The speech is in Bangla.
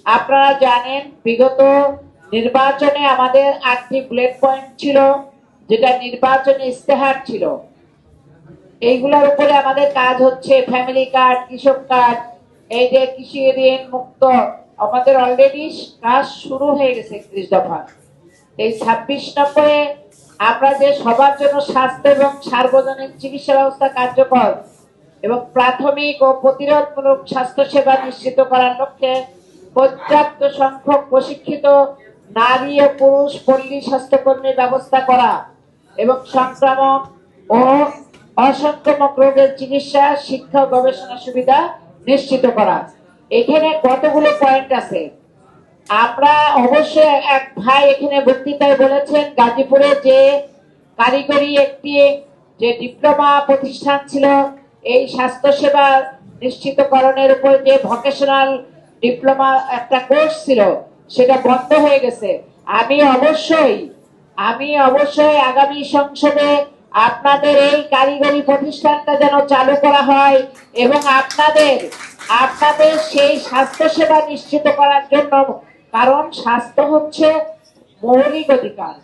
আপনারা জানেন বিগত নির্বাচনে আমাদের 8টি বুলেট পয়েন্ট ছিল, যেটা নির্বাচনী ইস্তেহার ছিল। এইগুলোর উপরে আমাদের কাজ হচ্ছে। ফ্যামিলি কার্ড, কৃষক কার্ড, এই যে কৃষি ঋণ মুক্ত, আমাদের অলরেডি কাজ শুরু হয়ে গেছে 31 দফা। এই 26 নম্বরে আমরা যে সবার জন্য স্বাস্থ্য এবং সার্বজনীন চিকিৎসা ব্যবস্থা কার্যকর এবং প্রাথমিক ও প্রতিরোধমূলক স্বাস্থ্যসেবা নিশ্চিত করার লক্ষ্যে পর্যাপ্ত সংখ্যক প্রশিক্ষিত নারী ও পুরুষ পল্লী স্বাস্থ্যকর্মীর ব্যবস্থা করা এবং সংক্রামক ও অসংক্রামক রোগের চিকিৎসা, শিক্ষা ও গবেষণা সুবিধা নিশ্চিত করা। এখানে কতগুলো পয়েন্ট আছে। আমরা অবশ্যই এক ভাই এখানে বক্তৃতায় বলেছেন, গাজীপুরে যে কারিগরি একটি যে ডিপ্লোমা প্রতিষ্ঠান ছিল, এই স্বাস্থ্যসেবা নিশ্চিতকরণের উপর যে ভোকেশনাল ডিপ্লোমা একটা কোর্স ছিল, সেটা বন্ধ হয়ে গেছে। আমি অবশ্যই আগামী সংসদে আপনাদের এই কারিগরি প্রতিষ্ঠানটা যেন চালু করা হয় এবং আপনাদের সেই স্বাস্থ্যসেবা নিশ্চিত করার জন্য, কারণ স্বাস্থ্য হচ্ছে মৌলিক অধিকার।